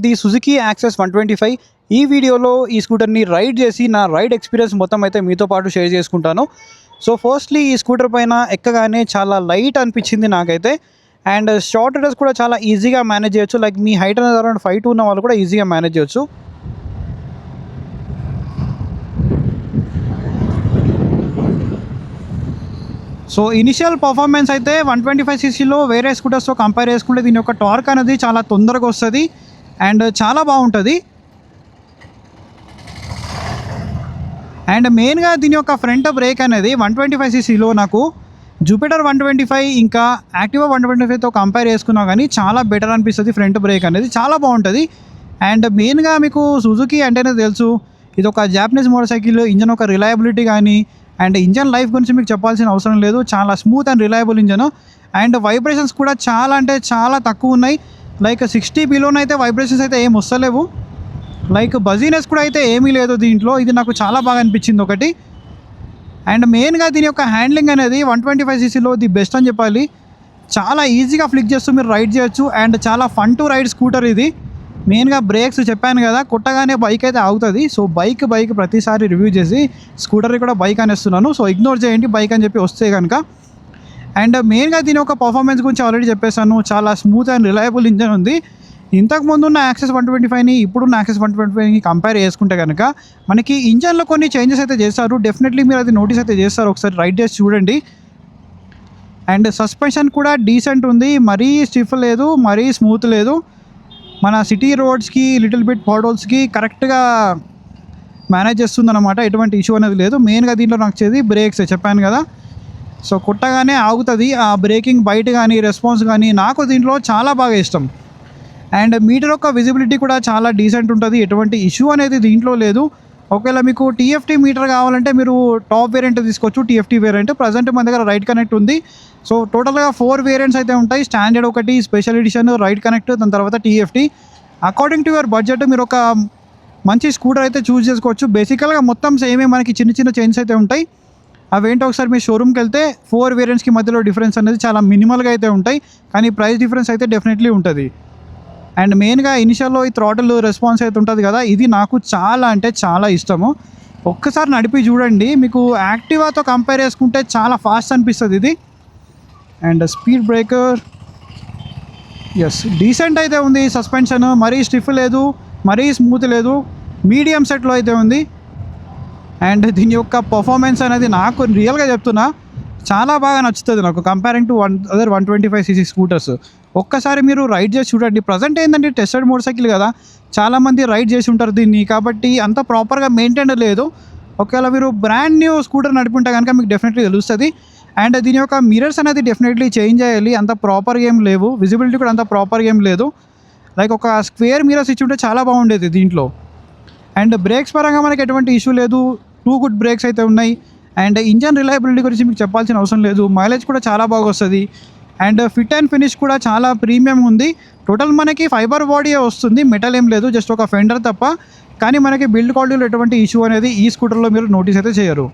The Suzuki access 125 ఈ వీడియోలో ఈ స్కూటర్ని రైడ్ చేసి నా రైడ్ ఎక్స్పీరియన్స్ మొత్తం అయితే మీతో పాటు షేర్ చేసుకుంటాను. సో ఫస్ట్లీ ఈ స్కూటర్ పైన ఎక్కగానే చాలా లైట్ అనిపించింది నాకైతే. అండ్ షార్ట్ రైడర్స్ కూడా చాలా ఈజీగా మేనేజ్ చేయొచ్చు. లైక్ మీ హైట్ అనేది అరౌండ్ 5'2" ఉన్న వాళ్ళు కూడా ఈజీగా మేనేజ్ చేయొచ్చు. సో ఇనిషియల్ పర్ఫార్మెన్స్ అయితే 125cc వేరే స్కూటర్స్తో కంపేర్ చేసుకుంటే దీని యొక్క టార్క్ అనేది చాలా తొందరగా వస్తుంది అండ్ చాలా బాగుంటుంది. అండ్ మెయిన్గా దీని యొక్క ఫ్రంట్ బ్రేక్ అనేది 125cc నాకు జూపిటర్ 125 ఇంకా యాక్టివా 125తో కంపేర్ చేసుకున్నా కానీ చాలా బెటర్ అనిపిస్తుంది. ఫ్రంట్ బ్రేక్ అనేది చాలా బాగుంటుంది. అండ్ మెయిన్గా మీకు సుజుకి అంటేనే తెలుసు, ఇది ఒక జాపనీస్ మోటార్ సైకిల్. ఇంజన్ ఒక రిలయబిలిటీ కానీ అండ్ ఇంజన్ లైఫ్ గురించి మీకు చెప్పాల్సిన అవసరం లేదు. చాలా smooth and reliable engine. And vibrations కూడా చాలా అంటే చాలా తక్కువ ఉన్నాయి. లైక్ 60 బిలోనైతే వైబ్రేషన్స్ అయితే ఏం వస్తలేవు. లైక్ బజీనెస్ కూడా అయితే ఏమీ లేదు దీంట్లో. ఇది నాకు చాలా బాగా అనిపించింది ఒకటి. అండ్ మెయిన్గా దీని యొక్క హ్యాండ్లింగ్ అనేది 125cc ది బెస్ట్ అని చెప్పాలి. చాలా ఈజీగా ఫ్లిక్ చేస్తూ మీరు రైడ్ చేయొచ్చు. అండ్ చాలా ఫన్ టు రైడ్ స్కూటర్ ఇది. మెయిన్గా బ్రేక్స్ చెప్పాను కదా, కొట్టగానే బైక్ అయితే ఆగుతుంది. సో బైక్ ప్రతిసారి రివ్యూ చేసి స్కూటర్ని కూడా బైక్ అనేస్తున్నాను. సో ఇగ్నోర్ చేయండి బైక్ అని చెప్పి వస్తే కనుక. అండ్ మెయిన్గా దీని యొక్క పర్ఫార్మెన్స్ గురించి ఆల్రెడీ చెప్పేశాను. చాలా స్మూత్ అండ్ రిలయబుల్ ఇంజన్ ఉంది. ఇంతకుముందు ఉన్న యాక్సెస్ 125ని ఇప్పుడున్న యాక్సెస్ 125ని కంపేర్ చేసుకుంటే కనుక మనకి ఇంజన్లో కొన్ని చేంజెస్ అయితే చేస్తారు. డెఫినెట్లీ మీరు అది నోటీస్ అయితే చేస్తారు, ఒకసారి రైడ్ చేసి చూడండి. అండ్ సస్పెన్షన్ కూడా డీసెంట్ ఉంది. మరీ స్టిఫ్ లేదు, మరీ స్మూత్ లేదు. మన సిటీ రోడ్స్కి లిటిల్ బిట్ పాడోల్స్కి కరెక్ట్గా మేనేజ్ చేస్తుంది అనమాట. ఎటువంటి ఇష్యూ అనేది లేదు. మెయిన్గా దీంట్లో నాకు వచ్చేది బ్రేక్స్ చెప్పాను కదా. సో కొట్టగానే ఆగుతుంది. ఆ బ్రేకింగ్ బైట్ కానీ రెస్పాన్స్ కానీ నాకు దీంట్లో చాలా బాగా ఇష్టం. అండ్ మీటర్ యొక్క విజిబిలిటీ కూడా చాలా డీసెంట్ ఉంటుంది. ఎటువంటి ఇష్యూ అనేది దీంట్లో లేదు. ఒకవేళ మీకు టీఎఫ్టీ మీటర్ కావాలంటే మీరు టాప్ వేరియంట్ తీసుకోవచ్చు. టీఎఫ్టీ వేరియంట్ ప్రజెంట్ మన దగ్గర రైడ్ కనెక్ట్ ఉంది. సో టోటల్గా 4 వేరియంట్స్ అయితే ఉంటాయి. స్టాండర్డ్ ఒకటి, స్పెషల్ ఎడిషన్, రైడ్ కనెక్ట్, దాని తర్వాత TFT. According to your budget మీరు ఒక మంచి స్కూటర్ అయితే చూస్ చేసుకోవచ్చు. బేసికల్గా మొత్తం సేమే, మనకి చిన్న చిన్న చేంజెస్ అయితే ఉంటాయి. అవేంటో ఒకసారి మీ షోరూమ్కి వెళ్తే 4 వేరియంట్స్కి మధ్యలో డిఫరెన్స్ అనేది చాలా మినిమల్గా అయితే ఉంటాయి. కానీ ప్రైస్ డిఫరెన్స్ అయితే డెఫినెట్లీ ఉంటుంది. అండ్ మెయిన్గా ఇనిషియల్లో ఈ థ్రాటిల్ రెస్పాన్స్ అయితే ఉంటుంది కదా, ఇది నాకు చాలా అంటే చాలా ఇష్టము. ఒక్కసారి నడిపి చూడండి, మీకు యాక్టివాతో కంపేర్ చేసుకుంటే చాలా ఫాస్ట్ అనిపిస్తుంది ఇది. And speed breaker is decent అయితే ఉంది. సస్పెన్షన్ మరీ స్టిఫ్ లేదు, మరీ స్మూత్ లేదు, మీడియం సెట్లో అయితే ఉంది. అండ్ దీని యొక్క పర్ఫార్మెన్స్ అనేది నాకు రియల్గా చెప్తున్నా చాలా బాగా నచ్చుతుంది నాకు comparing to other 125cc scooters. ఒక్కసారి మీరు రైడ్ చేసి చూడండి. ప్రజెంట్ ఏంటంటే టెస్టెడ్ మోటార్ సైకిల్ కదా, చాలామంది రైడ్ చేసి ఉంటారు దీన్ని, కాబట్టి అంత ప్రాపర్గా మెయింటైన్ లేదు. ఒకవేళ మీరు బ్రాండ్ న్యూ స్కూటర్ నడిపింటే కనుక మీకు డెఫినెట్లీ తెలుస్తుంది. అండ్ దీని యొక్క మిరర్స్ అనేది డెఫినెట్లీ చేంజ్ చేయాలి. అంత ప్రాపర్గా ఏం లేవు, విజిబిలిటీ కూడా అంత ప్రాపర్గా ఏం లేదు. లైక్ ఒక స్క్వేర్ మిరర్స్ ఇచ్చి ఉంటే చాలా బాగుండేది దీంట్లో. అండ్ బ్రేక్స్ పరంగా మనకి ఎటువంటి ఇష్యూ లేదు. 2 గుడ్ బ్రేక్స్ అయితే ఉన్నాయి. అండ్ ఇంజన్ రిలయబిలిటీ గురించి మీకు చెప్పాల్సిన అవసరం లేదు. మైలేజ్ కూడా చాలా బాగా వస్తుంది. అండ్ ఫిట్ అండ్ ఫినిష్ కూడా చాలా ప్రీమియం ఉంది. టోటల్ మనకి ఫైబర్ బాడీ వస్తుంది, మెటల్ ఏం లేదు, జస్ట్ ఒక ఫెండర్ తప్ప. కానీ మనకి బిల్డ్ క్వాలిటీలో ఎటువంటి ఇష్యూ అనేది ఈ స్కూటర్లో మీరు నోటీస్ అయితే చేయరు.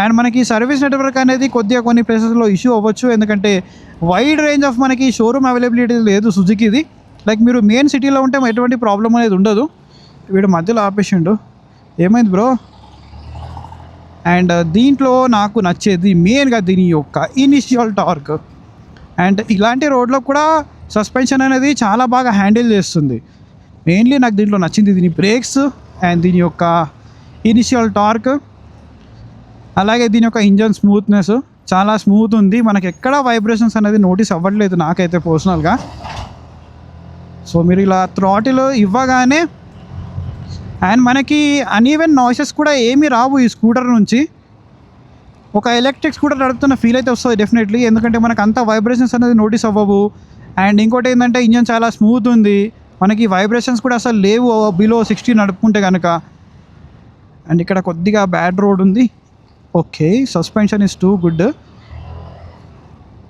అండ్ మనకి సర్వీస్ నెట్వర్క్ అనేది కొద్దిగా కొన్ని ప్లేసెస్లో ఇష్యూ అవ్వచ్చు, ఎందుకంటే వైడ్ రేంజ్ ఆఫ్ మనకి షోరూమ్ అవైలబిలిటీ లేదు సుజుకిది. లైక్ మీరు మెయిన్ సిటీలో ఉంటే ఎటువంటి ప్రాబ్లం అనేది ఉండదు. వీడు మధ్యలో ఆపేసిండు, ఏమైంది బ్రో? అండ్ దీంట్లో నాకు నచ్చేది మెయిన్గా దీని యొక్క ఇనిషియల్ టార్క్. అండ్ ఇలాంటి రోడ్లో కూడా సస్పెన్షన్ అనేది చాలా బాగా హ్యాండిల్ చేస్తుంది. మెయిన్లీ నాకు దీంట్లో నచ్చింది దీని బ్రేక్స్ అండ్ దీని యొక్క ఇనిషియల్ టార్క్. అలాగే దీని యొక్క ఇంజన్ స్మూత్నెస్ చాలా స్మూత్ ఉంది. మనకి ఎక్కడ వైబ్రేషన్స్ అనేది నోటీస్ అవ్వట్లేదు నాకైతే పర్సనల్గా. సో మీరు ఇలా థ్రాటిల్ ఇవ్వగానే అండ్ మనకి అన్ఈవెన్ నాయిసెస్ కూడా ఏమీ రావు ఈ స్కూటర్ నుంచి. ఒక ఎలక్ట్రిక్ స్కూటర్ నడుపుతున్న ఫీల్ అయితే వస్తుంది డెఫినెట్లీ, ఎందుకంటే మనకు అంత వైబ్రేషన్స్ అనేది నోటీస్ అవ్వవు. అండ్ ఇంకోటి ఏంటంటే ఇంజన్ చాలా స్మూత్ ఉంది. మనకి వైబ్రేషన్స్ కూడా అసలు లేవు బిలో 60 నడుపుకుంటే కనుక. అండ్ ఇక్కడ కొద్దిగా బ్యాడ్ రోడ్ ఉంది. Okay, suspension is too good.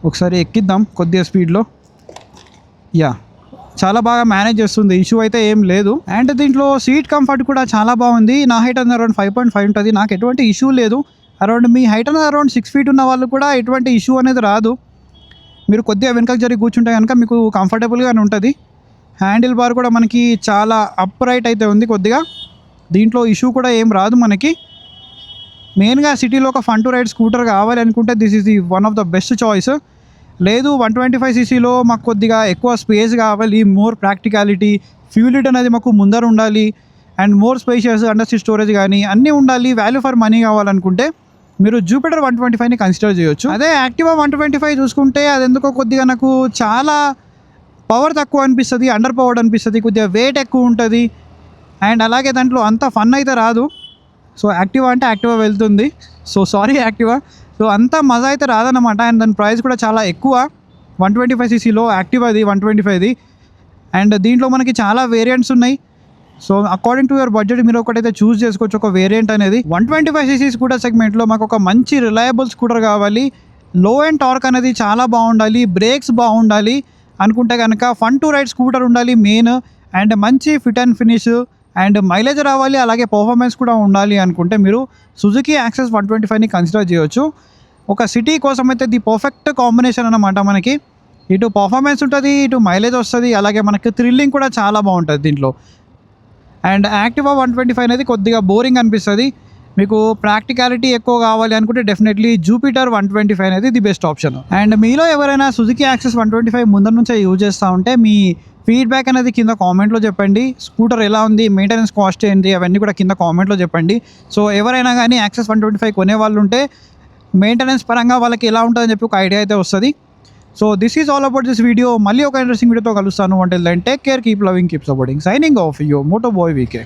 ఒకసారి ఎక్కిద్దాం కొద్దిగా స్పీడ్లో. యా, చాలా బాగా మేనేజ్ చేస్తుంది, ఇష్యూ అయితే ఏం లేదు. అండ్ దీంట్లో సీట్ కంఫర్ట్ కూడా చాలా బాగుంది. నా హైట్ అనేది అరౌండ్ 5.5 ఉంటుంది, నాకు ఎటువంటి ఇష్యూ లేదు. అరౌండ్ మీ హైట్ అనేది అరౌండ్ 6 feet ఉన్న వాళ్ళు కూడా ఎటువంటి ఇష్యూ అనేది రాదు. మీరు కొద్దిగా వెనకకు జరిగి కూర్చుంటే కనుక మీకు కంఫర్టబుల్గానే ఉంటుంది. హ్యాండిల్ బార్ కూడా మనకి చాలా అప్ రైట్ అయితే ఉంది కొద్దిగా, దీంట్లో ఇష్యూ కూడా ఏం రాదు మనకి. మెయిన్గా సిటీలో ఒక ఫన్ టు రైడ్ స్కూటర్ కావాలి అనుకుంటే this is the one of the best choice. లేదు 125cc మాకు కొద్దిగా ఎక్కువ స్పేస్ కావాలి, మోర్ ప్రాక్టికాలిటీ, ఫ్యూల్ లిడ్ అనేది మాకు ముందర ఉండాలి, and more spacious under seat storage కానీ అన్నీ ఉండాలి, వాల్యూ ఫర్ మనీ కావాలనుకుంటే మీరు జూపిటర్ 125ని కన్సిడర్ చేయొచ్చు. అదే యాక్టివా 125 చూసుకుంటే అది ఎందుకో కొద్దిగా నాకు చాలా పవర్ తక్కువ అనిపిస్తుంది, అండర్ పవర్డ్ అనిపిస్తుంది, కొద్దిగా వెయిట్ ఎక్కువ ఉంటుంది, అండ్ అలాగే దాంట్లో అంత ఫన్ అయితే రాదు. సో యాక్టివా అంటే యాక్టివా వెళ్తుంది, సో సారీ యాక్టివా. సో అంత మజా అయితే రాదన్నమాట. అండ్ దాని ప్రైస్ కూడా చాలా ఎక్కువ 125cc యాక్టివాది 125ది. అండ్ దీంట్లో మనకి చాలా వేరియంట్స్ ఉన్నాయి. So according to your budget మీరు ఒకటైతే చూస్ చేసుకోవచ్చు ఒక వేరియంట్ అనేది. 125cc స్కూటర్ సెగ్మెంట్లో మాకు ఒక మంచి రిలయబుల్ స్కూటర్ కావాలి, లో అండ్ టార్క్ అనేది చాలా బాగుండాలి, బ్రేక్స్ బాగుండాలి అనుకుంటే కనుక ఫన్ టు రైడ్ స్కూటర్ ఉండాలి మెయిన్, అండ్ మంచి fit and finish and mileage రావాలి, అలాగే పర్ఫార్మెన్స్ కూడా ఉండాలి అనుకుంటే మీరు సుజుకి యాక్సెస్ 125ని కన్సిడర్ చేయొచ్చు. ఒక సిటీ కోసం అయితే ది పర్ఫెక్ట్ కాంబినేషన్ అన్నమాట. మనకి ఇటు పర్ఫార్మెన్స్ ఉంటుంది, ఇటు మైలేజ్ వస్తుంది, అలాగే మనకి థ్రిల్లింగ్ కూడా చాలా బాగుంటుంది దీంట్లో. అండ్ యాక్టివా 125 అనేది కొద్దిగా బోరింగ్ అనిపిస్తుంది. మీకు ప్రాక్టికాలిటీ ఎక్కువ కావాలి అనుకుంటే డెఫినెట్లీ జూపిటర్ 125 అనేది ది బెస్ట్ ఆప్షన్. అండ్ మీలో ఎవరైనా సుజుకి యాక్సెస్ 125 ముందర నుంచే యూజ్ చేస్తూ ఉంటే మీ ఫీడ్బ్యాక్ అనేది కింద కామెంట్లో చెప్పండి. స్కూటర్ ఎలా ఉంది, మెయింటెనెన్స్ కాస్ట్ ఏంటి, అవన్నీ కూడా కింద కామెంట్లో చెప్పండి. సో ఎవరైనా కానీ యాక్సెస్ 125 కొనే వాళ్ళు ఉంటే మెయింటెనెన్స్ పరంగా వాళ్ళకి ఎలా ఉంటుందని చెప్పి ఒక ఐడియా అయితే వస్తుంది. So this is all about this video. మళ్ళీ ఒక ఇంట్రెస్టింగ్ వీడియోతో కలుస్తాను. Until then take care, keep loving, keep supporting. Signing off your moto boy VK.